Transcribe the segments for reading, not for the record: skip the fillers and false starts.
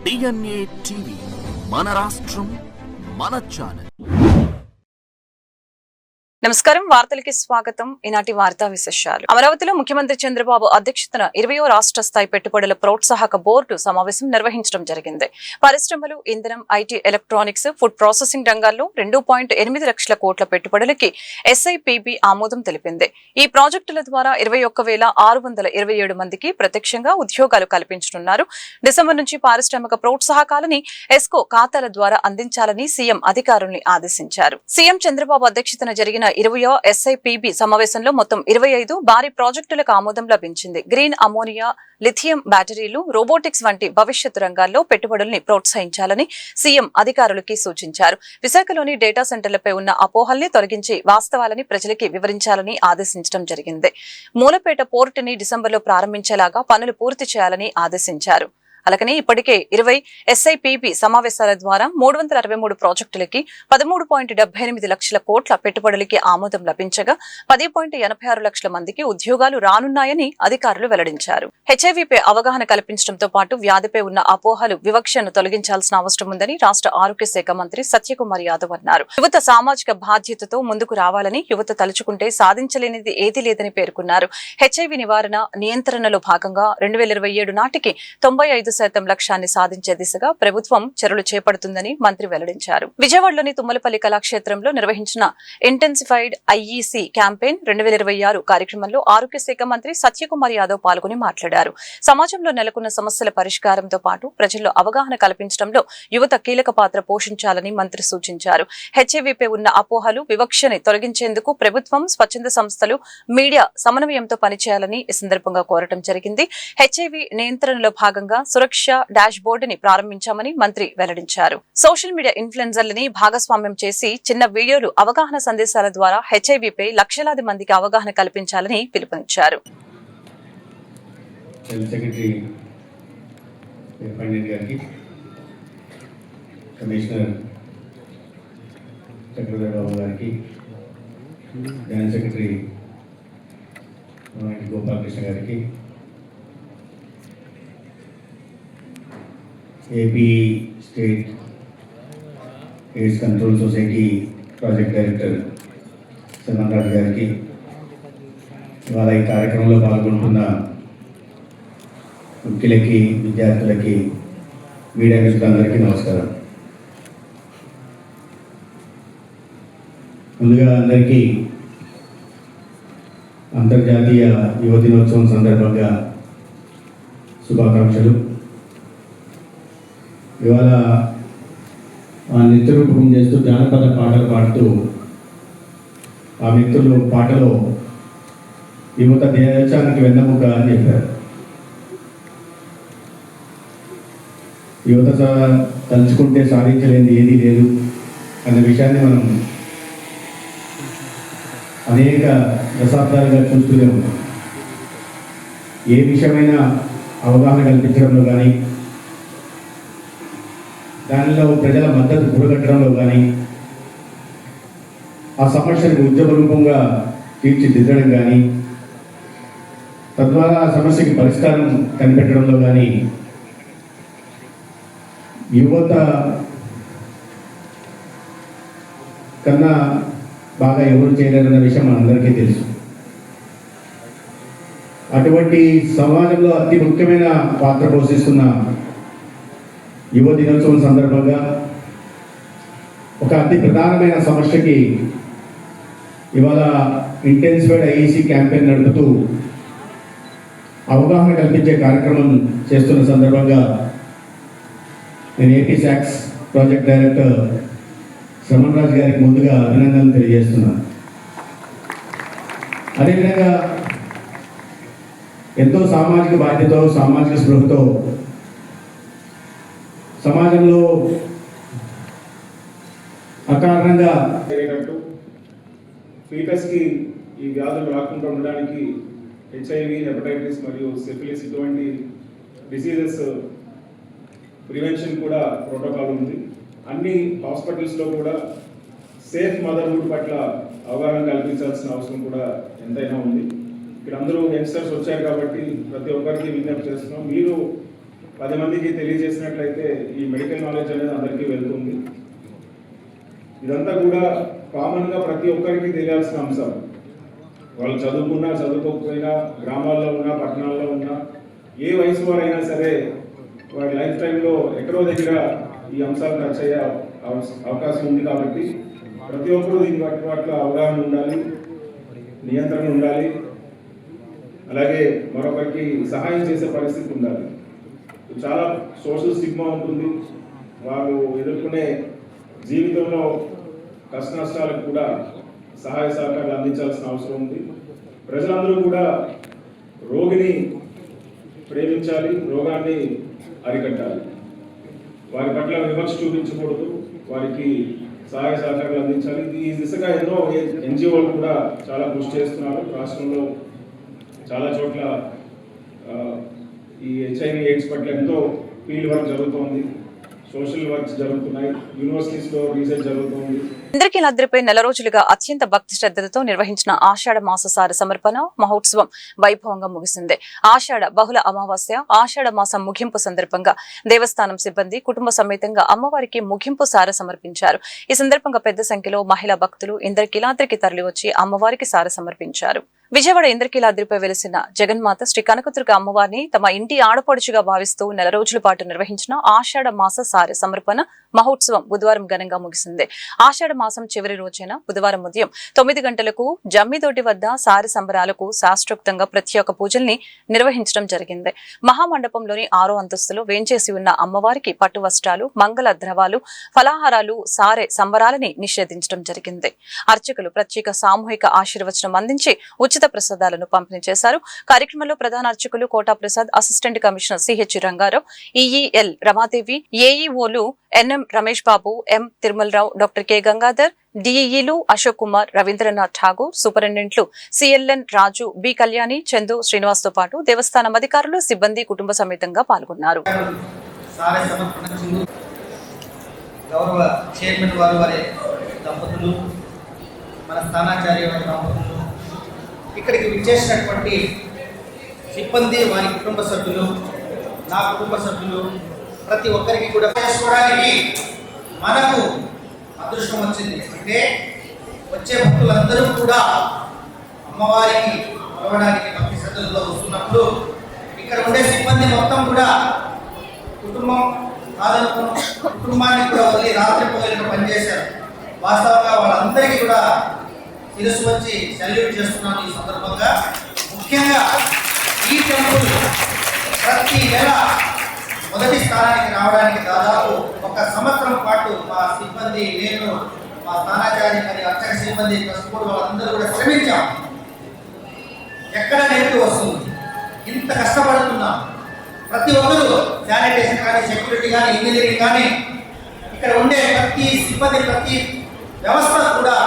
DNA TV మన రాష్ట్రం మన ఛానల్. నమస్కారం, వార్తలకి స్వాగతం. ఈనాటి వార్తా విశేషాలు. అమరావతిలో ముఖ్యమంత్రి చంద్రబాబు అధ్యక్షతన 20వ రాష్ట్ర స్థాయి పెట్టుబడుల ప్రోత్సాహక బోర్డు సమావేశం నిర్వహించడం జరిగింది. పరిశ్రమలు, ఇంధనం, ఐటీ, ఎలక్ట్రానిక్స్, ఫుడ్ ప్రాసెసింగ్ రంగాల్లో 2.8 లక్షల కోట్ల పెట్టుబడులకి SIPB ఆమోదం తెలిపింది. ఈ ప్రాజెక్టుల ద్వారా 21,627 మందికి ప్రత్యక్షంగా ఉద్యోగాలు కల్పించనున్నారు. డిసెంబర్ నుంచి పారిశ్రామిక ప్రోత్సాహకాలని ఎస్కో ఖాతాల ద్వారా అందించాలని సీఎం అధికారుల్ని ఆదేశించారు. సీఎం చంద్రబాబు అధ్యక్షతన జరిగిన 20వ SIPB సమావేశంలో మొత్తం 25 భారీ ప్రాజెక్టులకు ఆమోదం లభించింది. గ్రీన్ అమోనియా, లిథియం బ్యాటరీలు, రోబోటిక్స్ వంటి భవిష్యత్ రంగాల్లో పెట్టుబడుల్ని ప్రోత్సహించాలని సీఎం అధికారులకి సూచించారు. విశాఖలోని డేటా సెంటర్లపై ఉన్న అపోహల్ని తొలగించి వాస్తవాలని ప్రజలకి వివరించాలని ఆదేశించడం జరిగింది. మూలపేట పోర్టుని డిసెంబర్లో ప్రారంభించేలాగా పనులు పూర్తి చేయాలని ఆదేశించారు. అలాగనే ఇప్పటికే 20 SIPB సమావేశాల ద్వారా 363 ప్రాజెక్టులకి 13.78 లక్షల కోట్ల పెట్టుబడులకి ఆమోదం లభించగా 10.86 లక్షల మందికి ఉద్యోగాలు రానున్నాయని అధికారులు వెల్లడించారు. HIVపై అవగాహన కల్పించడంతో పాటు వ్యాధిపై ఉన్న అపోహలు, వివక్షను తొలగించాల్సిన అవసరం ఉందని రాష్ట్ర ఆరోగ్య శాఖ మంత్రి సత్యకుమార్ యాదవ్ అన్నారు. యువత సామాజిక బాధ్యతతో ముందుకు రావాలని, యువత తలుచుకుంటే సాధించలేనిది ఏదీ లేదని పేర్కొన్నారు. HIV నివారణ, నియంత్రణలో భాగంగా 2027 నాటికి 95% లక్ష్యాన్ని సాధించే దిశగా ప్రభుత్వం చర్యలు చేపడుతుందని మంత్రి వెల్లడించారు. విజయవాడలోని తుమ్మలపల్లి కళాక్షేత్రంలో నిర్వహించిన ఇంటెన్సిఫైడ్ IEC క్యాంపెయిన్ 2026 కార్యక్రమంలో ఆరోగ్య శాఖ మంత్రి సత్యకుమార్ యాదవ్ పాల్గొని మాట్లాడారు. సమాజంలో నెలకొన్న సమస్యల పరిష్కారంతో పాటు ప్రజల్లో అవగాహన కల్పించడంలో యువత కీలక పాత్ర పోషించాలని మంత్రి సూచించారు. HIVపై ఉన్న అపోహలు, వివక్షని తొలగించేందుకు ప్రభుత్వం, స్వచ్ఛంద సంస్థలు, మీడియా సమన్వయంతో పనిచేయాలని ఈ సందర్భంగా కోరటం జరిగింది. HIV నియంత్రణలో భాగంగా సురక్ష డాష్ బోర్డుని ప్రారంభించామని మంత్రి వెల్లడించారు. సోషల్ మీడియా ఇన్ఫ్లుయెన్సర్లని భాగస్వామ్యం చేసి చిన్న వీడియోలు, అవగాహన సందేశాల ద్వారా HIVపై లక్షలాది మందికి అవగాహన కల్పించాలని పిలుపునిచ్చారు. AP state AIDS control society project director Chandraraju గారికి, ఇవాళ ఈ కార్యక్రమంలో పాల్గొంటున్న ముఖ్యులకి, విద్యార్థులకి, మీడియా మిత్రులందరికీ నమస్కారం. ముందుగా అందరికీ అంతర్జాతీయ యువ దినోత్సవం సందర్భంగా శుభాకాంక్షలు. ఇవాళ నృత్యరూపకం చేస్తూ జానపద పాటలు పాడుతూ ఆ మిత్రులు పాటలో యువత దేశానికి వెన్నెముక అని చెప్పారు. యువత తలుచుకుంటే సాధించలేనిది ఏదీ లేదు అనే విషయాన్ని మనం అనేక దశాబ్దాలుగా చూస్తూనే ఉన్నాం. ఏ విషయమైనా అవగాహన కల్పించడంలో కానీ, దానిలో ప్రజల మద్దతు కూడగట్టడంలో కానీ, ఆ సమస్యను ఉద్యమ రూపంగా తీర్చిదిద్దడం కానీ, తద్వారా ఆ సమస్యకి పరిష్కారం కనిపెట్టడంలో కానీ యువత కన్నా బాగా ఎవరు చేయలేరన్న విషయం మనందరికీ తెలుసు. అటువంటి సమాజంలో అతి ముఖ్యమైన పాత్ర పోషిస్తున్న యువ దినోత్సవం సందర్భంగా ఒక అతి ప్రధానమైన సమస్యకి ఇవాళ ఇంటెన్సిఫైడ్ IEC క్యాంపెయిన్ నడుపుతూ అవగాహన కల్పించే కార్యక్రమం చేస్తున్న సందర్భంగా నేను ఏపీ సాక్స్ ప్రాజెక్ట్ డైరెక్టర్ శ్రమణ్ రాజ్ గారికి ముందుగా అభినందనలు తెలియజేస్తున్నాను. అదేవిధంగా ఎంతో సామాజిక బాధ్యత, సామాజిక స్పృహతో సమాజంలో అకారణంగా ఫీటస్కి ఈ వ్యాధులు రాకుండా ఉండడానికి HIV, హెపటైటిస్ మరియు సిఫిలిస్ ఇటువంటి డిసీజెస్ ప్రివెన్షన్ కూడా ప్రోటోకాల్ ఉంది. అన్ని హాస్పిటల్స్లో కూడా సేఫ్ మదర్హుడ్ పట్ల అవగాహన కల్పించాల్సిన అవసరం కూడా ఎంతైనా ఉంది. ఇక్కడ అందరూ యంగ్స్టర్స్ వచ్చారు కాబట్టి ప్రతి ఒక్కరికి విజ్ఞప్తి చేస్తున్నాం, మీరు 10 మందికి తెలియజేసినట్లయితే ఈ మెడికల్ నాలెడ్జ్ అనేది అందరికీ వెళ్తుంది. ఇదంతా కూడా కామన్గా ప్రతి ఒక్కరికి తెలియాల్సిన అంశం. వాళ్ళు చదువుకున్నా చదువుకోకపోయినా, గ్రామాల్లో ఉన్నా పట్టణాల్లో ఉన్నా, ఏ వయసు వారైనా సరే వారి లైఫ్ టైంలో ఎక్కడో దగ్గర ఈ అంశాలు టచ్ అయ్యే అవకాశం ఉంది. కాబట్టి ప్రతి ఒక్కరూ దీని పట్ల అవగాహన ఉండాలి, నియంత్రణ ఉండాలి, అలాగే మరొకరికి సహాయం చేసే పరిస్థితి ఉండాలి. చాలా సోషల్ స్టిగ్మా ఉంటుంది. వాళ్ళు ఎదుర్కొనే జీవితంలో కష్ట నష్టాలకు కూడా సహాయ సహకారాలు అందించాల్సిన అవసరం ఉంది. ప్రజలందరూ కూడా రోగిని ప్రేమించాలి, రోగాన్ని అరికట్టాలి. వారి పట్ల వివక్ష చూపించకూడదు, వారికి సహాయ సహకారాలు అందించాలి. ఈ దిశగా ఎన్నో ఎన్జిఓలు కూడా చాలా కృషి చేస్తున్నారు. రాష్ట్రంలో చాలా చోట్ల ఈ HIV AIDS పట్ల ఎంతో ఫీల్డ్ వర్క్ జరుగుతోంది, సోషల్ వర్క్స్ జరుగుతున్నాయి, యూనివర్సిటీస్లో రీసెర్చ్ జరుగుతోంది. ఇంద్రకీలాద్రిపై నెల రోజులుగా అత్యంత భక్తి శ్రద్ధలతో నిర్వహించిన ఆషాఢ మాస సారి సమర్పణ మహోత్సవం వైభవంగా ముగిసింది. ఆషాఢ బహుళ అమావాస్య, ఆషాఢ మాసం ముగింపు సందర్భంగా దేవస్థానం సిబ్బంది కుటుంబ సమేతంగా అమ్మవారికి ముగింపు సార సమర్పించారు. ఈ సందర్భంగా పెద్ద సంఖ్యలో మహిళా భక్తులు ఇంద్రకీలాద్రికి తరలివచ్చి అమ్మవారికి సార సమర్పించారు. విజయవాడ ఇంద్రకీలాద్రిపై వెలిసిన జగన్మాత శ్రీ కనకదుర్గ అమ్మవారిని తమ ఇంటి ఆడపడుచుగా భావిస్తూ నెల రోజుల పాటు నిర్వహించిన ఆషాఢ మాస సారి సమర్పణ మహోత్సవం బుధవారం ఘనంగా ముగిసింది. ఆషాఢ మాసం చివరి రోజైన బుధవారం ఉదయం 9 గంటలకు జమ్మిదొడ్డి వద్ద సారి సంబరాలకు శాస్త్రోక్తంగా ప్రత్యేక పూజల్ని నిర్వహించడం జరిగింది. మహామండపంలోని 6వ అంతస్తులో వేంచేసి ఉన్న అమ్మవారికి పట్టు వస్త్రాలు, మంగళ ద్రవాలు, ఫలాహారాలు, సారె సంబరాలని నిషేధించడం జరిగింది. అర్చకులు ప్రత్యేక సామూహిక ఆశీర్వచనం అందించి ఉచిత ప్రసాదాలను పంపిణీ చేశారు. కార్యక్రమంలో ప్రధాన అర్చకులు Kota Prasad, assistant commissioner CH Rangarao, EEL Ramadevi, ఏఈఓలు NM Ramesh Babu, M Tirumalarao, doctor K Gangadhar, డిఈఈలు అశోక్ కుమార్, రవీంద్రనాథ్ ఠాగూర్, సూపరింటెండెంట్లు సిఎల్ఎన్ రాజు, బి కళ్యాణి, చందు, శ్రీనివాస్ తో పాటు దేవస్థానం అధికారులు, సిబ్బంది కుటుంబ సమేతంగా పాల్గొన్నారు. గౌరవ చైర్మన్ వారి దంపతులు, మన స్థానాచార్య దంపతులు, ఇక్కడికి విచ్చేసినటువంటి సిబ్బంది, వారి కుటుంబ సభ్యులు, నా కుటుంబ సభ్యులు, ప్రతి ఒక్కరికి కూడా చేసుకోవడానికి మనకు అదృష్టం వచ్చింది. అంటే వచ్చే భక్తులందరూ కూడా అమ్మవారికి కొలవడానికి భక్తి శ్రద్ధలతో వస్తున్నప్పుడు ఇక్కడ ఉండే సిబ్బంది మొత్తం కూడా కుటుంబం కాదనుకున్న కుటుంబాన్ని కూడా వదిలి రాత్రి పగలిగా పనిచేశారు. వాస్తవంగా వాళ్ళందరికీ కూడా శిరస్సు వచ్చి సెల్యూట్ చేస్తున్నాను. ఈ సందర్భంగా ముఖ్యంగా ఈ టెంపుల్ ప్రతి నెల మొదటి స్థానానికి రావడానికి దాదాపు 1 సంవత్సరం పాటు మా సిబ్బంది, నేను, మా స్థానాచారి, మరి అర్చక సిబ్బంది, ట్రస్ట్ వాళ్ళందరూ కూడా శ్రమించాం. ఎక్కడ నెగిటివ్ వస్తుంది, ఇంత కష్టపడుతున్నాం. ప్రతి ఒక్కరు శానిటేషన్ కానీ, సెక్యూరిటీ కానీ, ఇంజనీరింగ్ కానీ, ఇక్కడ ఉండే ప్రతి సిబ్బంది, ప్రతి వ్యవస్థ కూడా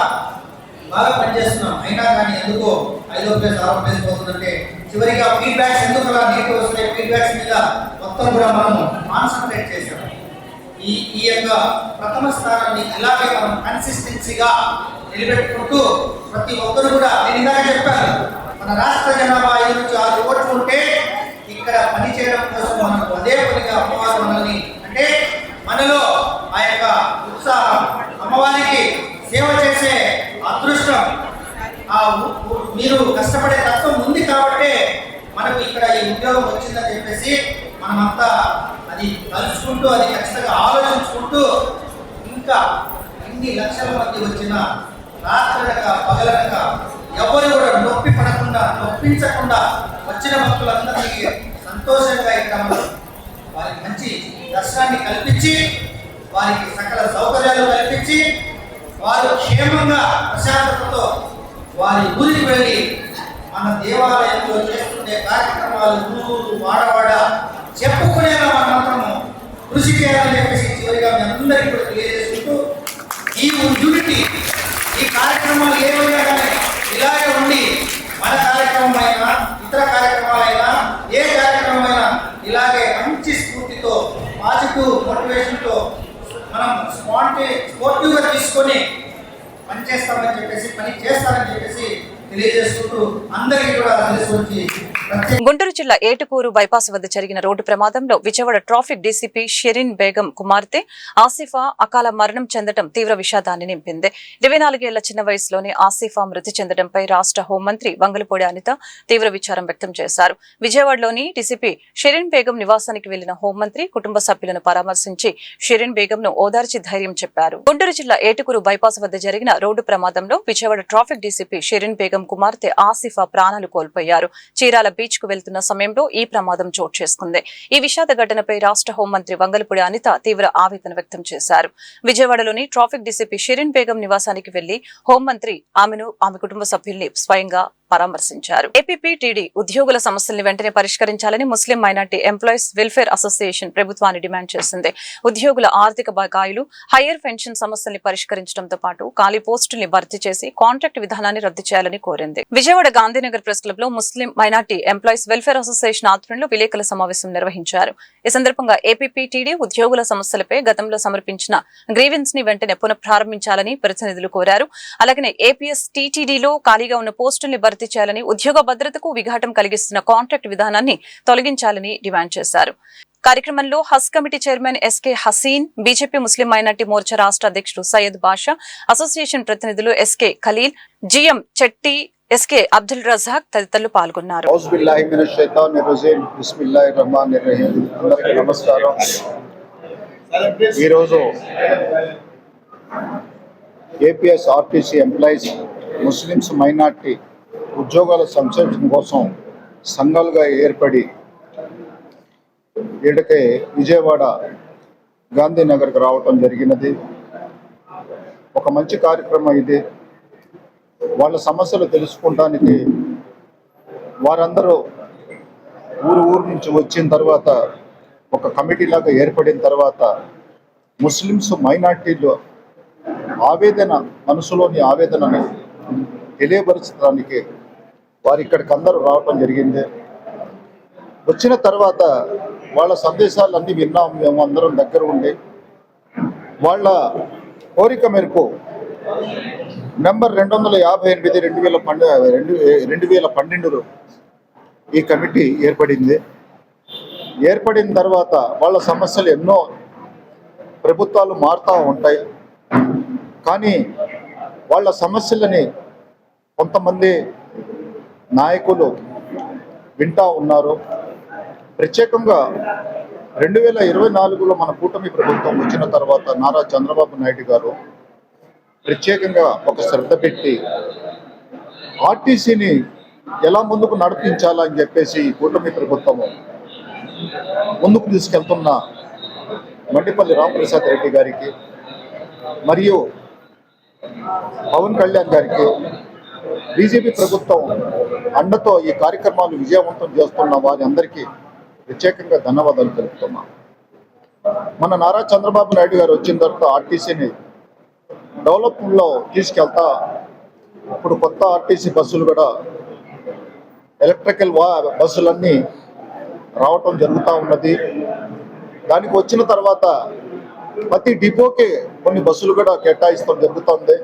బాగా పనిచేస్తున్నాం. అయినా కానీ ఎందుకో 5వ ప్లేస్ 6వ ప్లేస్ పోతుందంటే చివరిగా ఫీడ్బ్యాక్స్ ఎందుకు అలా నెగిటివ్ వస్తున్నాయి, ఫీడ్బ్యాక్స్ మీద మొత్తం కూడా మనము కాన్సన్ట్రేట్ చేసాం. ఈ యొక్క ప్రథమ స్థానాన్ని ఇలాగే మనం కన్సిస్టెన్సీగా నిలబెట్టుకుంటూ ప్రతి ఒక్కరు కూడా, నేను ఇందాక చెప్పాను, మన రాష్ట్ర జనాభా 5 నుంచి 6 కోట్లు ఉంటే ఇక్కడ పని చేయడం కోసం మనకు అదే పనిగా అమ్మవారు మనల్ని, అంటే మనలో ఆ యొక్క ఉత్సాహం, అమ్మవారికి సేవ చేసే అదృష్టం, మీరు కష్టపడే తత్వం ఉంది కాబట్టి మనకు ఇక్కడ ఈ ఉద్యోగం వచ్చిందని చెప్పేసి మనమంతా అది తలుచుకుంటూ, అది ఖచ్చితంగా ఆలోచించుకుంటూ, ఇంకా ఇన్ని లక్షల మంది వచ్చిన రాత్రనక పగలనక ఎవరు కూడా నొప్పి పడకుండా, నొప్పించకుండా వచ్చిన భక్తులందరికీ సంతోషంగా ఇక్కడ వారికి మంచి దర్శనాన్ని కల్పించి, వారికి సకల సౌకర్యాలు కల్పించి, వారు క్షేమంగా ప్రశాంతతతో వారి ఊరికి వెళ్ళి మన దేవాలయంలో చేస్తుండే కార్యక్రమాలు ఊరు వాడవాడ చెప్పుకునేలా మనము కృషి చేయాలని చెప్పేసి చివరిగా మీ అందరికీ కూడా తెలియజేసుకుంటూ, ఈ యూనిటీ, ఈ కార్యక్రమాలు ఏమైనా కానీ ఇలాగే ఉండి మన కార్యక్రమం అయినా, ఇతర కార్యక్రమాలైనా, ఏ కార్యక్రమమైనా ఇలాగే మంచి స్ఫూర్తితో, పాజిటివ్ మోటివేషన్తో మనం స్పోర్టివ్గా తీసుకొని పనిచేస్తామని చెప్పేసి, పని చేస్తారని చెప్పేసి తెలియజేసుకుంటూ అందరికీ కూడా తెలిసి వచ్చి గుంటూరు జిల్లా ఏటుకూరు బైపాస్ వద్ద జరిగిన రోడ్డు ప్రమాదంలో విజయవాడ ట్రాఫిక్ డీసీపీ షెరీన్ బేగం కుమార్తె ఆసిఫా అకాల మరణం చెందడం తీవ్ర విషాదాన్ని నింపింది. 24 ఏళ్ల చిన్న వయసులోనే ఆసిఫా మృతి చెందడంపై రాష్ట్ర హోంమంత్రి వంగలపూడి అనిత తీవ్ర విచారం వ్యక్తం చేశారు. విజయవాడలోని డీసీపీ షెరీన్ బేగం నివాసానికి వెళ్లిన హోంమంత్రి కుటుంబ సభ్యులను పరామర్శించి షెరీన్ బేగంను ఓదార్చి ధైర్యం చెప్పారు. గుంటూరు జిల్లా ఏటుకూరు బైపాస్ వద్ద జరిగిన రోడ్డు ప్రమాదంలో విజయవాడ ట్రాఫిక్ డీసీపీ షెరీన్ బేగం కుమార్తె ఆసిఫా ప్రాణాలు కోల్పోయారు. చీరాల బీచ్ కు వెళ్తున్న సమయంలో ఈ ప్రమాదం చోటు చేసుకుంది. ఈ విషాద ఘటనపై రాష్ట్ర హోంమంత్రి వంగలపూడి అనిత తీవ్ర ఆవేదన వ్యక్తం చేశారు. విజయవాడలోని ట్రాఫిక్ డీసీపీ షెరీన్ బేగం నివాసానికి వెళ్లి హోంమంత్రి ఆమెను ఆమె కుటుంబ సభ్యుల్ని స్వయంగా పరామర్శించారు. ఏపీపీటీడీ ఉద్యోగుల సమస్యల్ని వెంటనే పరిష్కరించాలని ముస్లిం మైనార్టీ ఎంప్లాయీస్ వెల్ఫేర్ అసోసియేషన్ ప్రభుత్వాన్ని డిమాండ్ చేసింది. ఉద్యోగుల ఆర్థిక బకాయిలు, హయ్యర్ పెన్షన్ సమస్యల్ని పరిష్కరించడంతో పాటు ఖాళీ పోస్టుల్ని భర్తీ చేసి కాంట్రాక్ట్ విధానాన్ని రద్దు చేయాలని కోరింది. విజయవాడ గాంధీనగర్ ప్రెస్ క్లబ్ లో ముస్లిం మైనార్టీ ఎంప్లాయీస్ వెల్ఫేర్ అసోసియేషన్ ఆధ్వర్యంలో విలేకరుల సమావేశం నిర్వహించారు. ఈ సందర్భంగా ఏపీపీటీడీ ఉద్యోగుల సమస్యలపై గతంలో సమర్పించిన గ్రీవెన్స్ ని వెంటనే పునఃప్రారంభించాలని ప్రతినిధులు కోరారు. అలాగే ఏపీఎస్ టీటీడీలో ఖాళీగా ఉన్న పోస్టుల్ని భర్తీ చేయాలని, ఉద్యోగ భద్రతకు విఘాతం కలిగిస్తున్న కాంట్రాక్ట్ విధానాన్ని తొలగించాలని డిమాండ్ చేశారు. కార్యక్రమంలో హస్ committee chairman SK Haseen, BJP Muslim minority Morcha రాష్ట్ర అధ్యక్షుడు సయ్యద్ బాషా, అసోసియేషన్ ప్రతినిధులు SK Khaleel, GM Chetty, SK Abdul Razak తదితరులు పాల్గొన్నారు. ఈరోజు APS RTC employees Muslims minority ఉద్యోగాల సంక్షేమం కోసం సంఘాలుగా ఏర్పడి ఈడకే విజయవాడ గాంధీనగర్కి రావటం జరిగినది. ఒక మంచి కార్యక్రమం ఇది. వాళ్ళ సమస్యలు తెలుసుకోవడానికి వారందరూ ఊరు నుంచి వచ్చిన తర్వాత ఒక కమిటీ లాగా ఏర్పడిన తర్వాత ముస్లిమ్స్ మైనార్టీలు మనసులోని ఆవేదనని తెలియపరచడానికి వారు ఇక్కడికి అందరూ రావటం జరిగింది. వచ్చిన తర్వాత వాళ్ళ సందేశాలన్నీ విన్నాం. మేము అందరం దగ్గర ఉండి వాళ్ళ కోరిక మేరకు నెంబర్ 258 2012 ఈ కమిటీ ఏర్పడింది. ఏర్పడిన తర్వాత వాళ్ళ సమస్యలు ఎన్నో ప్రభుత్వాలు మారుతూ ఉంటాయి. కానీ వాళ్ళ సమస్యలని కొంతమంది నాయకులు వింటూ ఉన్నారు. ప్రత్యేకంగా 2024లో మన కూటమి ప్రభుత్వం వచ్చిన తర్వాత నారా చంద్రబాబు నాయుడు గారు ప్రత్యేకంగా ఒక శ్రద్ధ పెట్టి ఆర్టీసీని ఎలా ముందుకు నడిపించాలని చెప్పేసి కూటమి ప్రభుత్వము ముందుకు తీసుకెళ్తున్న మండిపల్లి రామప్రసాద్ రెడ్డి గారికి మరియు పవన్ కళ్యాణ్ గారికి, బీజేపీ ప్రభుత్వం అండతో ఈ కార్యక్రమాలు విజయవంతం చేస్తున్న వారి అందరికీ ప్రత్యేకంగా ధన్యవాదాలు తెలుపుతున్నాం. మన నారా చంద్రబాబు నాయుడు గారు వచ్చిన తర్వాత ఆర్టీసీని డెవలప్మెంట్లో తీసుకెళ్తా ఇప్పుడు కొత్త ఆర్టీసీ బస్సులు కూడా ఎలక్ట్రికల్ బస్సులన్నీ రావటం జరుగుతూ ఉన్నది. దానికి వచ్చిన తర్వాత ప్రతి డిపోకి కొన్ని బస్సులు కూడా కేటాయిస్తాం జరుగుతుంది.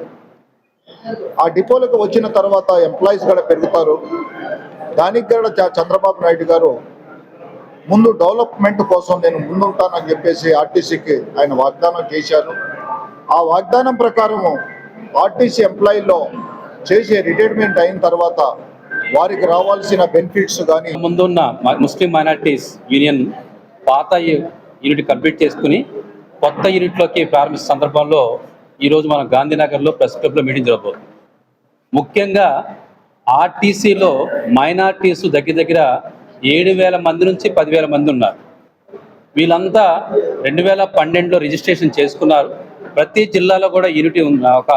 ఆ డిపోలకు వచ్చిన తర్వాత ఎంప్లాయీస్ కూడా పెరుగుతారు. దానికి కూడా చంద్రబాబు నాయుడు గారు ముందు డెవలప్మెంట్ కోసం నేను ముందుంటానని చెప్పేసి ఆర్టీసీకి ఆయన వాగ్దానం చేశారు. ఆ వాగ్దానం ప్రకారము ఆర్టీసీ ఎంప్లాయీలో చేసే రిటైర్మెంట్ అయిన తర్వాత వారికి రావాల్సిన బెనిఫిట్స్ కానీ ముందున్న ముస్లిం మైనార్టీస్ యూనియన్ పాత యూనిట్ కంప్లీట్ చేసుకుని కొత్త యూనిట్లోకి ప్రారంభించిన సందర్భంలో ఈరోజు మనం గాంధీనగర్లో ప్రెస్ క్లబ్లో మీటింగ్ జరగబోతుంది. ముఖ్యంగా ఆర్టీసీలో మైనార్టీస్ దగ్గర 7,000 మంది నుంచి 10,000 మంది ఉన్నారు. వీళ్ళంతా 2012లో రిజిస్ట్రేషన్ చేసుకున్నారు. ప్రతి జిల్లాలో కూడా యూనిటీ ఒక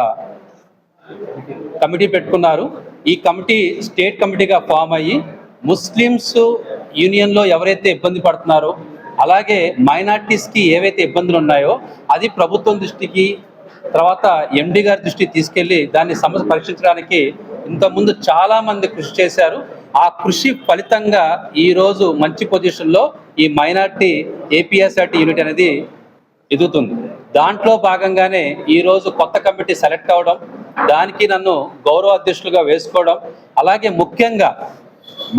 కమిటీ పెట్టుకున్నారు. ఈ కమిటీ స్టేట్ కమిటీగా ఫామ్ అయ్యి ముస్లిమ్స్ యూనియన్లో ఎవరైతే ఇబ్బంది పడుతున్నారో అలాగే మైనార్టీస్కి ఏవైతే ఇబ్బందులు ఉన్నాయో అది ప్రభుత్వం దృష్టికి తర్వాత ఎండి గారి దృష్టికి తీసుకెళ్ళి దాన్ని సమస్య పరీక్షించడానికి ఇంతకుముందు చాలామంది కృషి చేశారు. ఆ కృషి ఫలితంగా ఈరోజు మంచి పొజిషన్లో ఈ మైనార్టీ ఏపీఎస్ఆర్టీ యూనిట్ అనేది ఎదుగుతుంది. దాంట్లో భాగంగానే ఈరోజు కొత్త కమిటీ సెలెక్ట్ అవ్వడం, దానికి నన్ను గౌరవ అధ్యక్షులుగా వేసుకోవడం, అలాగే ముఖ్యంగా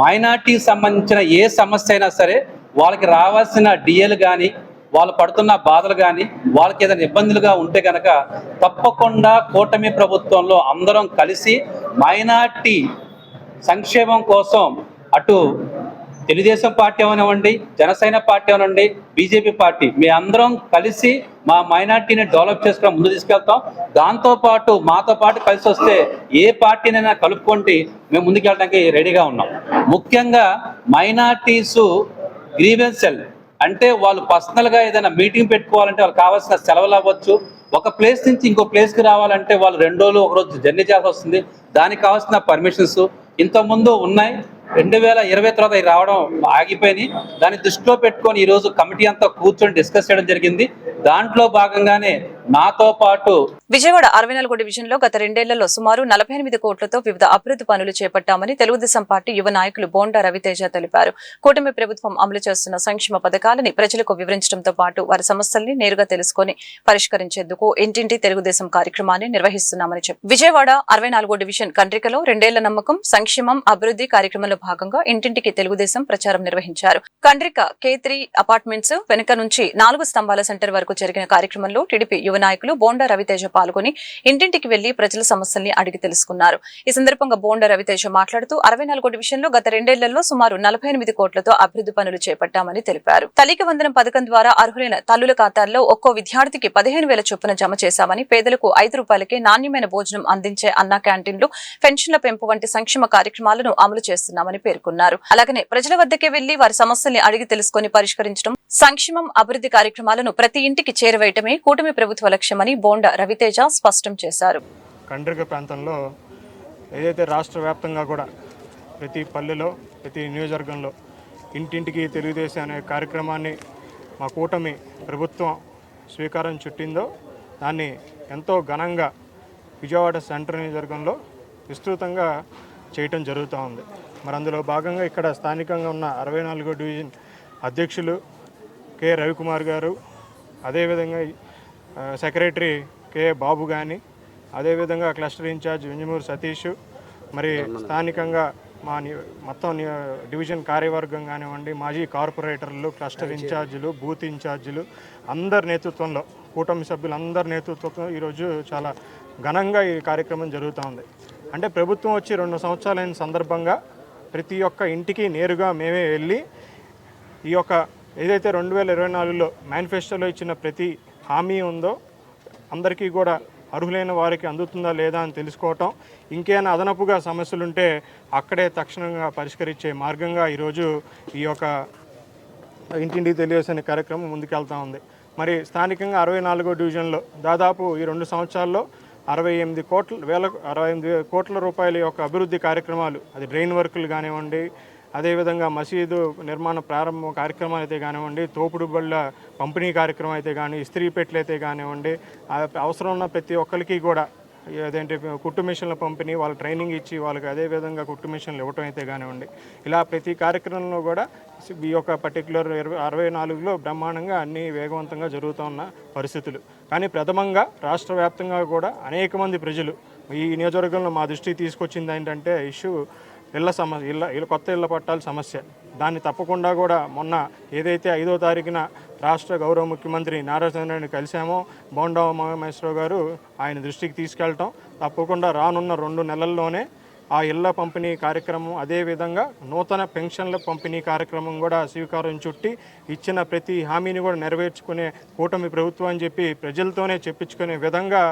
మైనార్టీకి సంబంధించిన ఏ సమస్య అయినా సరే వాళ్ళకి రావాల్సిన డిఏలు కానీ వాళ్ళు పడుతున్న బాధలు కానీ వాళ్ళకి ఏదైనా ఇబ్బందులుగా ఉంటే కనుక తప్పకుండా కూటమి ప్రభుత్వంలో అందరం కలిసి మైనార్టీ సంక్షేమం కోసం అటు తెలుగుదేశం పార్టీ అవనివ్వండి, జనసేన పార్టీ అవనివ్వండి, బీజేపీ పార్టీ మీ అందరం కలిసి మా మైనార్టీని డెవలప్ చేసుకుని ముందు తీసుకెళ్తాం. దాంతోపాటు మాతో పాటు కలిసి వస్తే ఏ పార్టీనైనా కలుపుకుంటే మేము ముందుకెళ్ళడానికి రెడీగా ఉన్నాం. ముఖ్యంగా మైనార్టీస్ గ్రీవెన్స్ సెల్ అంటే వాళ్ళు పర్సనల్గా ఏదైనా మీటింగ్ పెట్టుకోవాలంటే వాళ్ళకి కావాల్సిన సెలవులు అవ్వచ్చు, ఒక ప్లేస్ నుంచి ఇంకో ప్లేస్కి రావాలంటే వాళ్ళు 2 రోజులు 1 రోజు జర్నీ చేయాల్సి వస్తుంది. దానికి కావాల్సిన పర్మిషన్స్ ఇంతకుముందు ఉన్నాయి, 2020 తర్వాత అవి రావడం ఆగిపోయినాయి. దాన్ని దృష్టిలో పెట్టుకొని ఈరోజు కమిటీ అంతా కూర్చొని డిస్కస్ చేయడం జరిగింది. దాంట్లో భాగంగానే నాతో పాటు విజయవాడ 64 డివిజన్ లో గత 2 ఏళ్లలో సుమారు 48 కోట్లతో వివిధ అభివృద్ధి పనులు చేపట్టామని తెలుగుదేశం పార్టీ యువ నాయకులు బోండా రవితేజ తెలిపారు. కూటమి ప్రభుత్వం అమలు చేస్తున్న సంక్షేమ పథకాలని ప్రజలకు వివరించడంతో పాటు వారి సమస్యల్ని నేరుగా తెలుసుకొని పరిష్కరించేందుకు ఇంటింటి తెలుగుదేశం కార్యక్రమాన్ని నిర్వహిస్తున్నామని చెప్పారు. విజయవాడ 64 డివిజన్ కండ్రికలో 2 ఏళ్ల నమ్మకం సంక్షేమం అభివృద్ధి కార్యక్రమంలో భాగంగా ఇంటింటికి తెలుగుదేశం ప్రచారం నిర్వహించారు. కండ్రిక K3 అపార్ట్మెంట్స్ వెనుక నుంచి 4 స్తంభాల సెంటర్ వరకు జరిగిన కార్యక్రమంలో టీడీపీ యువ నాయకులు బోండా రవితేజ పాల్గొని ఇంటింటికి వెళ్లి ప్రజల సమస్యల్ని అడిగి తెలుసుకున్నారు. ఈ సందర్భంగా బోండా రవితేజ మాట్లాడుతూ 64 డివిజన్ లో గత 2 ఏళ్లలో సుమారు 48 కోట్లతో అభివృద్ధి పనులు చేపట్టామని తెలిపారు. తల్లికి వందనం పథకం ద్వారా అర్హులైన తల్లుల ఖాతాల్లో ఒక్కో విద్యార్థికి 15,000 చొప్పున జమ చేశామని, పేదలకు 5 రూపాయలకే నాణ్యమైన భోజనం అందించే అన్నా క్యాంటీన్లు, పెన్షన్ల పెంపు వంటి సంక్షేమ కార్యక్రమాలను అమలు చేస్తున్నామని పేర్కొన్నారు. అలాగనే ప్రజల వద్దకే వెళ్లి వారి సమస్యల్ని అడిగి తెలుసుకుని పరిష్కరించడం, సంక్షేమం అభివృద్ధి కార్యక్రమాలను ప్రతి ఇంటికి చేరవేయటమే కూటమి ప్రభుత్వ లక్ష్యమని బోండా రవితేజ స్పష్టం చేశారు. కండ్రిక ప్రాంతంలో ఏదైతే రాష్ట్ర వ్యాప్తంగా కూడా ప్రతి పల్లెలో ప్రతి నియోజకవర్గంలో ఇంటింటికి తెలుగుదేశం అనే కార్యక్రమాన్ని మా కూటమి ప్రభుత్వం స్వీకారం చుట్టిందో దాన్ని ఎంతో ఘనంగా విజయవాడ సెంట్రల్ నియోజకవర్గంలో విస్తృతంగా చేయటం జరుగుతూ ఉంది. మరి అందులో భాగంగా ఇక్కడ స్థానికంగా ఉన్న 64 డివిజన్ అధ్యక్షులు కె రవికుమార్ గారు, అదేవిధంగా సెక్రటరీ కె బాబు కానీ, అదేవిధంగా క్లస్టర్ ఇన్ఛార్జ్ వింజమూరు సతీష్, మరి స్థానికంగా మా మొత్తం డివిజన్ కార్యవర్గం కానివ్వండి, మాజీ కార్పొరేటర్లు, క్లస్టర్ ఇన్ఛార్జీలు, బూత్ ఇన్ఛార్జీలు అందరి నేతృత్వంలో, కూటమి సభ్యులందరి నేతృత్వంలో ఈరోజు చాలా ఘనంగా ఈ కార్యక్రమం జరుగుతూ ఉంది. అంటే ప్రభుత్వం వచ్చి 2 సంవత్సరాలైన సందర్భంగా ప్రతి ఒక్క ఇంటికి నేరుగా మేమే వెళ్ళి ఈ యొక్క ఏదైతే 2024లో మేనిఫెస్టోలో ఇచ్చిన ప్రతి హామీ ఉందో అందరికీ కూడా అర్హులైన వారికి అందుతుందా లేదా అని తెలుసుకోవటం, ఇంకేమైనా అదనపుగా సమస్యలుంటే అక్కడే తక్షణంగా పరిష్కరించే మార్గంగా ఈరోజు ఈ యొక్క ఇంటింటికి తెలియజేసే కార్యక్రమం ముందుకెళ్తూ ఉంది. మరి స్థానికంగా 64 డివిజన్లో దాదాపు ఈ 2 సంవత్సరాల్లో 68 కోట్ల రూపాయల యొక్క అభివృద్ధి కార్యక్రమాలు, అది డ్రైన్ వర్కులు కానివ్వండి, అదేవిధంగా మసీదు నిర్మాణ ప్రారంభ కార్యక్రమాలు అయితే కానివ్వండి, తోపుడు బళ్ళ పంపిణీ కార్యక్రమం అయితే కానీ, ఇస్త్రీ పెట్లు అయితే కానివ్వండి, అవసరం ఉన్న ప్రతి ఒక్కరికి కూడా అదేంటి కుట్టు మిషన్ల పంపిణీ, వాళ్ళకి ట్రైనింగ్ ఇచ్చి వాళ్ళకి అదేవిధంగా కుట్టు మిషన్లు ఇవ్వటం అయితే కానివ్వండి, ఇలా ప్రతి కార్యక్రమంలో కూడా ఈ యొక్క పర్టికులర్ 64లో బ్రహ్మాండంగా అన్ని వేగవంతంగా జరుగుతున్న పరిస్థితులు. కానీ ప్రథమంగా రాష్ట్ర వ్యాప్తంగా కూడా అనేక మంది ప్రజలు ఈ నియోజకవర్గంలో మా దృష్టికి తీసుకొచ్చింది ఏంటంటే ఇష్యూ ఇళ్ల సమస్య, కొత్త ఇళ్ల పట్టాల సమస్య. దాన్ని తప్పకుండా కూడా మొన్న ఏదైతే 5వ తారీఖున రాష్ట్ర గౌరవ ముఖ్యమంత్రి నారా చంద్రబాబు కలిసామో బోండా ఉమామహేశ్వరరావు గారు ఆయన దృష్టికి తీసుకెళ్ళటం, తప్పకుండా రానున్న 2 నెలల్లోనే ఆ ఇళ్ల పంపిణీ కార్యక్రమం, అదేవిధంగా నూతన పెన్షన్ల పంపిణీ కార్యక్రమం కూడా స్వీకారం చుట్టి ఇచ్చిన ప్రతి హామీని కూడా నెరవేర్చుకునే కూటమి ప్రభుత్వం అని చెప్పి ప్రజలతోనే చెప్పించుకునే విధంగా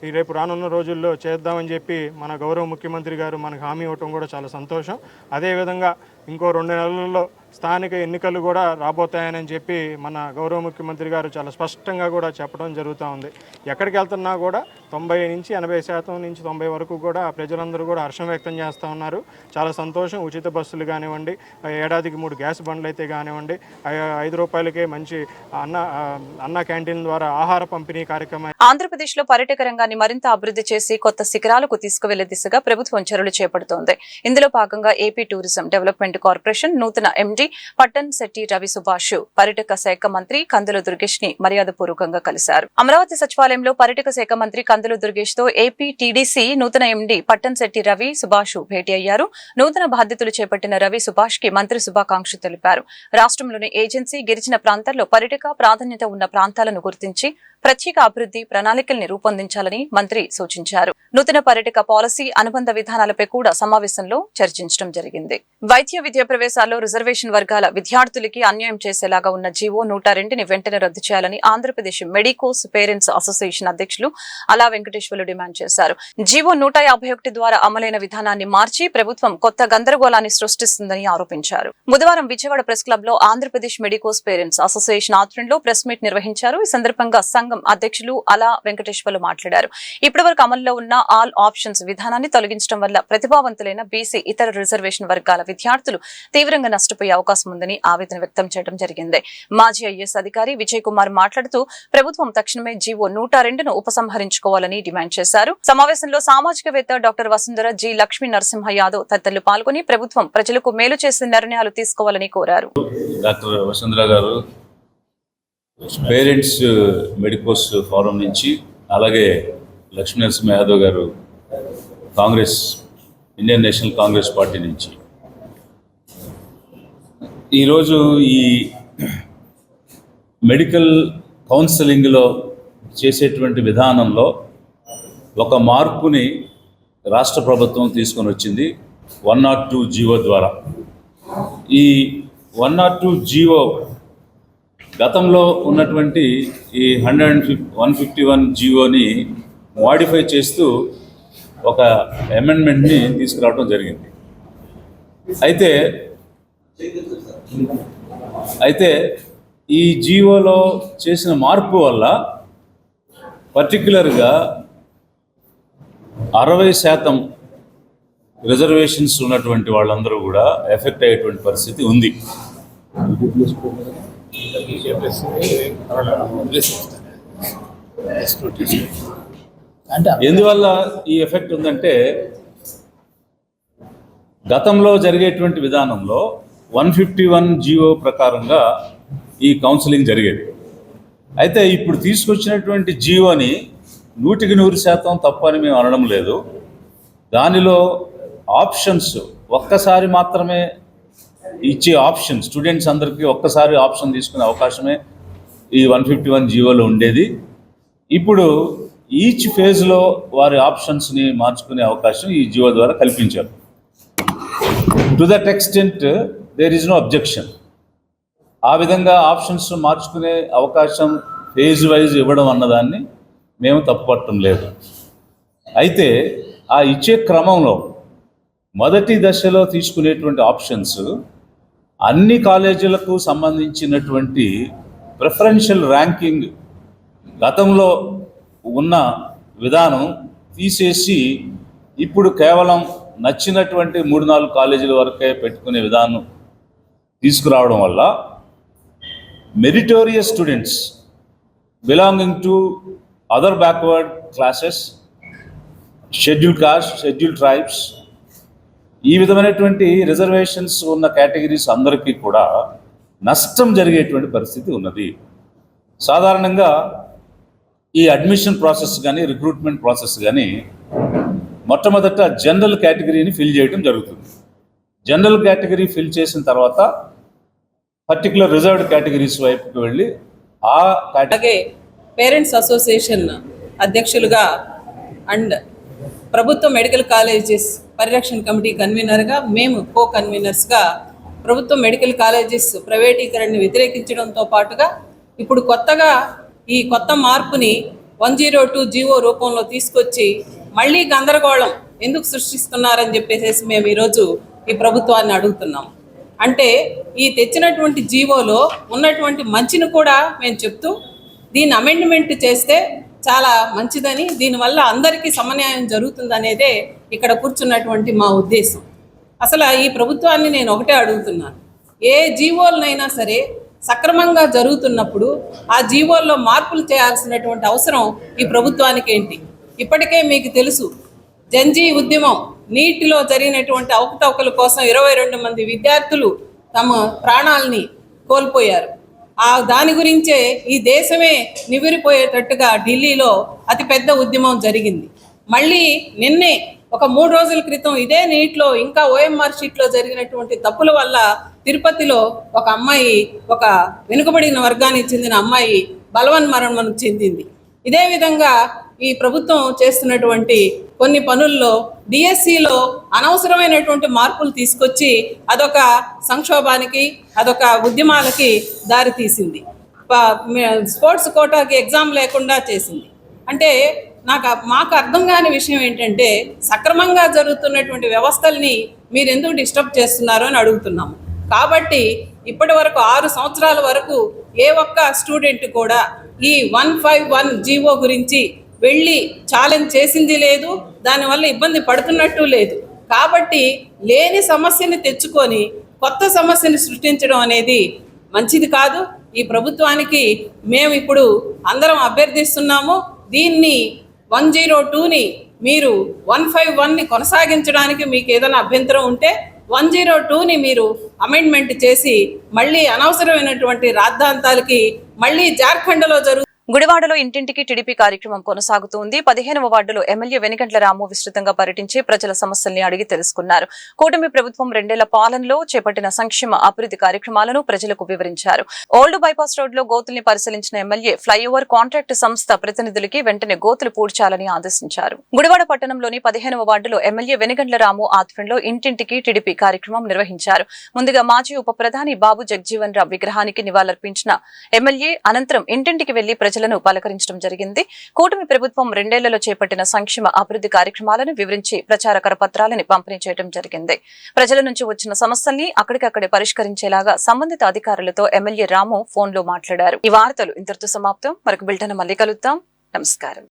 ఈ రేపు రానున్న రోజుల్లో చేద్దామని చెప్పి మన గౌరవ ముఖ్యమంత్రి గారు మనకు హామీ ఇవ్వటం కూడా చాలా సంతోషం. అదేవిధంగా ఇంకో 2 నెలల్లో స్థానిక ఎన్నికలు కూడా రాబోతాయని చెప్పి మన గౌరవ ముఖ్యమంత్రి గారు చాలా స్పష్టంగా కూడా చెప్పడం జరుగుతూ ఉంది. ఎక్కడికి వెళ్తున్నా కూడా 90 నుంచి 80% నుంచి 90 వరకు కూడా ప్రజలందరూ కూడా హర్షం వ్యక్తం చేస్తూ ఉన్నారు. చాలా సంతోషం. ఉచిత బస్సులు కానివ్వండి, ఏడాదికి 3 గ్యాస్ బండ్లు అయితే కానివ్వండి, 5 రూపాయలకే మంచి అన్న క్యాంటీన్ ద్వారా ఆహార పంపిణీ కార్యక్రమం. ఆంధ్రప్రదేశ్ లో పర్యాటక రంగాన్ని మరింత అభివృద్ధి చేసి కొత్త శిఖరాలకు తీసుకువెళ్లే దిశగా ప్రభుత్వం చర్యలు చేపడుతోంది. ఇందులో భాగంగా ఏపీ టూరిజం డెవలప్మెంట్ కార్పొరేషన్ నూతన ఎండీ పట్టణ్ శెట్టి రవి సుభాష్ పర్యాటక శాఖ మంత్రి కందుల దుర్గేష్ ని మర్యాదపూర్వకంగా కలిశారు. అమరావతి సచివాలయంలో పర్యాటక శాఖ మంత్రి కందుల దుర్గేష్ తో ఏపీ టీడీసీ నూతన ఎండీ పట్టణ్ శెట్టి రవి సుభాష్ భేటీ అయ్యారు. నూతన బాధ్యతలు చేపట్టిన రవి సుభాష్ కి మంత్రి శుభాకాంక్షలు తెలిపారు. రాష్ట్రంలోని ఏజెన్సీ గిరిజన ప్రాంతాల్లో పర్యాటక ప్రాధాన్యత ఉన్న ప్రాంతాలను గుర్తించి ప్రత్యేక అభివృద్ధి ప్రణాళికల్ని రూపొందించాలని మంత్రి సూచించారు. నూతన పర్యాటక పాలసీ అనుబంధ విధానాలపై కూడా సమావేశంలో చర్చించడం జరిగింది. వైద్య విద్యా ప్రవేశాల్లో రిజర్వేషన్ వర్గాల విద్యార్థులకి అన్యాయం చేసేలాగా ఉన్న జీవో 102ని వెంటనే రద్దు చేయాలని ఆంధ్రప్రదేశ్ మెడికోస్ పేరెంట్స్ అసోసియేషన్ అధ్యక్షులు అలా వెంకటేశ్వర్లు డిమాండ్ చేశారు. జీవో 151 ద్వారా అమలైన విధానాన్ని మార్చి ప్రభుత్వం కొత్త గందరగోళాన్ని సృష్టిస్తుందని ఆరోపించారు. బుధవారం విజయవాడ ప్రెస్ క్లబ్ లో ఆంధ్రప్రదేశ్ మెడికోస్ పేరెంట్స్ అసోసియేషన్ ఆధ్వర్యంలో ప్రెస్ మీట్ నిర్వహించారు. ఈ సందర్భంగా సంఘం అధ్యక్షులు అలా వెంకటేశ్వర్లు మాట్లాడారు. ఇప్పటివరకు అమల్లో ఉన్న ఆల్ ఆప్షన్స్ విధానాన్ని తొలగించడం వల్ల ప్రతిభావంతులైన బీసీ ఇతర రిజర్వేషన్ వర్గాల విద్యార్థులు తీవ్రంగా నష్టపోయే అవకాశం ఉందని ఆవేదన వ్యక్తం చేయడం జరిగింది. మాజీ ఐఏఎస్ అధికారి విజయ్ కుమార్ మాట్లాడుతూ ప్రభుత్వం తక్షణమే జీవో 102ను ఉపసంహరించుకోవాలని డిమాండ్ చేశారు. సమావేశంలో సామాజికవేత్త డాక్టర్ వసుంధర జి లక్ష్మీ నరసింహ యాదవ్ తదితరులు పాల్గొని ప్రభుత్వం ప్రజలకు మేలు చేసే నిర్ణయాలు తీసుకోవాలని కోరారు. డాక్టర్ వసుంధర గారు పేరెంట్స్ మెడికోస్ ఫోరం నుంచి, అలాగే లక్ష్మీ నరసింహ యాదవ్ గారు Congress Indian national Congress party నుంచి ఈరోజు ఈ మెడికల్ కౌన్సిలింగ్లో చేసేటువంటి విధానంలో ఒక మార్పుని రాష్ట్ర ప్రభుత్వం తీసుకొని వచ్చింది 102 జీవో ద్వారా. ఈ 102 జీవో గతంలో ఉన్నటువంటి ఈ 151 జీవోని మోడిఫై చేస్తూ ఒక అమెండ్మెంట్ని తీసుకురావడం జరిగింది. అయితే ఈ జీవోలో చేసిన మార్పు వల్ల పర్టిక్యులర్గా 60% రిజర్వేషన్స్ ఉన్నటువంటి వాళ్ళందరూ కూడా ఎఫెక్ట్ అయ్యేటువంటి పరిస్థితి ఉంది. ఎందువల్ల ఈ ఎఫెక్ట్ ఉందంటే, గతంలో జరిగేటువంటి విధానంలో 151 జీవో ప్రకారంగా ఈ కౌన్సిలింగ్ జరిగేది. అయితే ఇప్పుడు తీసుకొచ్చినటువంటి జీవోని 100% తప్పు అని మేము అనడం లేదు. దానిలో ఆప్షన్స్ ఒక్కసారి మాత్రమే ఇచ్చే ఆప్షన్, స్టూడెంట్స్ అందరికీ ఒక్కసారి ఆప్షన్ తీసుకునే అవకాశమే ఈ 151 జీవోలో ఉండేది. ఇప్పుడు ఈచ్ ఫేజ్లో వారి ఆప్షన్స్ని మార్చుకునే అవకాశం ఈ జీవో ద్వారా కల్పించారు. To that extent there is no objection. ఆ విధంగా ఆప్షన్స్ మార్చుకునే అవకాశం ఫేజ్ వైజ్ ఇవ్వడం అన్నదాన్ని మేము తప్పుపట్టడం లేదు. అయితే ఆ ఇచ్చే క్రమంలో మొదటి దశలో తీసుకునేటువంటి ఆప్షన్స్ అన్ని కాలేజీలకు సంబంధించినటువంటి ప్రిఫరెన్షియల్ ర్యాంకింగ్ గతంలో ఉన్న విధానం తీసేసి ఇప్పుడు కేవలం నచ్చినటువంటి 3-4 కాలేజీల వరకే పెట్టుకునే విధానం తీసుకురావడం వల్ల meritorious students belonging to other backward classes, scheduled cost, scheduled tribes, ఈ విధమైనటువంటి రిజర్వేషన్స్ ఉన్న కేటగిరీస్ అందరికీ కూడా నష్టం జరిగేటువంటి పరిస్థితి ఉన్నది. సాధారణంగా ఈ అడ్మిషన్ ప్రాసెస్ కానీ రిక్రూట్మెంట్ ప్రాసెస్ కానీ మొట్టమొదట జనరల్ కేటగిరీని ఫిల్ చేయడం జరుగుతుంది. జనరల్ కేటగిరీ ఫిల్ చేసిన తర్వాత పర్టికులర్ రిజర్వ్డ్ కేటగిరీస్ వైపుకి వెళ్ళి అలాగే పేరెంట్స్ అసోసియేషన్ అధ్యక్షులుగా అండ్ ప్రభుత్వ మెడికల్ కాలేజెస్ పరిరక్షణ కమిటీ కన్వీనర్గా, మేము కో కన్వీనర్స్గా ప్రభుత్వ మెడికల్ కాలేజెస్ ప్రైవేటీకరణని వ్యతిరేకించడంతో పాటుగా ఇప్పుడు కొత్తగా ఈ కొత్త మార్పుని 102 జీవో రూపంలో తీసుకొచ్చి మళ్ళీ గందరగోళం ఎందుకు సృష్టిస్తున్నారని చెప్పేసి మేము ఈరోజు ఈ ప్రభుత్వాన్ని అడుగుతున్నాం. అంటే ఈ తెచ్చినటువంటి జీవోలో ఉన్నటువంటి మంచిని కూడా మేము చెప్తూ దీన్ని అమెండ్మెంట్ చేస్తే చాలా మంచిదని, దీనివల్ల అందరికీ సమన్యాయం జరుగుతుందనేదే ఇక్కడ కూర్చున్నటువంటి మా ఉద్దేశం. అసలు ఈ ప్రభుత్వాన్ని నేను ఒకటే అడుగుతున్నాను, ఏ జీవోలనైనా సరే సక్రమంగా జరుగుతున్నప్పుడు ఆ జీవోల్లో మార్పులు చేయాల్సినటువంటి అవసరం ఈ ప్రభుత్వానికి ఏంటి? ఇప్పటికే మీకు తెలుసు, జంజీ ఉద్యమం నీటిలో జరిగినటువంటి అవకతవకల కోసం 22 మంది విద్యార్థులు తమ ప్రాణాలని కోల్పోయారు. దాని గురించే ఈ దేశమే నివ్వెరపోయేటట్టుగా ఢిల్లీలో అతిపెద్ద ఉద్యమం జరిగింది. మళ్ళీ నిన్నే ఒక 3 రోజుల క్రితం ఇదే నీటిలో ఇంకా OMR షీట్లో జరిగినటువంటి తప్పుల వల్ల తిరుపతిలో ఒక అమ్మాయి, ఒక వెనుకబడిన వర్గానికి చెందిన అమ్మాయి బలవన్మరణం చెందింది. ఇదే విధంగా ఈ ప్రభుత్వం చేస్తున్నటువంటి కొన్ని పనుల్లో డిఎస్సిలో అనవసరమైనటువంటి మార్పులు తీసుకొచ్చి అదొక సంక్షోభానికి, అదొక ఉద్యమాలకి దారితీసింది. స్పోర్ట్స్ కోటాకి ఎగ్జామ్ లేకుండా చేసింది. అంటే మాకు అర్థం కాని విషయం ఏంటంటే, సక్రమంగా జరుగుతున్నటువంటి వ్యవస్థల్ని మీరు ఎందుకు డిస్టర్బ్ చేస్తున్నారు అని అడుగుతున్నాము. కాబట్టి ఇప్పటి వరకు 6 సంవత్సరాల వరకు ఏ ఒక్క స్టూడెంట్ కూడా ఈ 151 జీవో గురించి వెళ్ళి ఛాలెంజ్ చేసింది లేదు, దానివల్ల ఇబ్బంది పడుతున్నట్టు లేదు. కాబట్టి లేని సమస్యని తెచ్చుకొని కొత్త సమస్యని సృష్టించడం అనేది మంచిది కాదు. ఈ ప్రభుత్వానికి మేము ఇప్పుడు అందరం అభ్యర్థిస్తున్నాము, దీన్ని 102ని మీరు 151ని కొనసాగించడానికి మీకు ఏదైనా అభ్యంతరం ఉంటే 102ని మీరు అమెండ్మెంట్ చేసి మళ్ళీ అనవసరమైనటువంటి రాద్ధాంతాలకి మళ్ళీ జార్ఖండ్లో గుడివాడలో ఇంటింటికి టీడీపీ కార్యక్రమం కొనసాగుతోంది. 15వ వార్డులో ఎమ్మెల్యే వెనిగండ్ల రాము విస్తృతంగా పర్యటించి ప్రజల సమస్యల్ని అడిగి తెలుసుకున్నారు. కూటమి ప్రభుత్వం 2 ఏళ్ల పాలనలో చేపట్టిన సంక్షేమ అభివృద్ధి కార్యక్రమాలను ప్రజలకు వివరించారు. ఓల్డ్ బైపాస్ రోడ్లో గోతుల్ని పరిశీలించిన ఎమ్మెల్యే ఫ్లైఓవర్ కాంట్రాక్ట్ సంస్థ ప్రతినిధులకి వెంటనే గోతులు పూడ్చాలని ఆదేశించారు. గుడివాడ పట్టణంలోని 15వ వార్డులో ఎమ్మెల్యే వెనిగండ్ల రాము ఆధ్వర్యంలో ఇంటింటికి టీడీపీ కార్యక్రమం నిర్వహించారు. ముందుగా మాజీ ఉప ప్రధాని బాబు జగజీవన్ రావు విగ్రహానికి నివాళులర్పించిన ఎమ్మెల్యే అనంతరం ఇంటింటికి వెళ్లి ప్రజలను పలకరించడం జరిగింది. కూటమి ప్రభుత్వం 2 ఏళ్లలో చేపట్టిన సంక్షేమ అభివృద్ధి కార్యక్రమాలను వివరించి ప్రచార కరపత్రాలను పంపిణీ చేయడం జరిగింది. ప్రజల నుంచి వచ్చిన సమస్యల్ని అక్కడికక్కడే పరిష్కరించేలాగా సంబంధిత అధికారులతో ఎమ్మెల్యే రాము ఫోన్లో మాట్లాడారు. ఈ వార్తలు ఇంతటితో సమాప్తం. మరొక బులెటిన్ మళ్ళీ కలుద్దాం. నమస్కారం.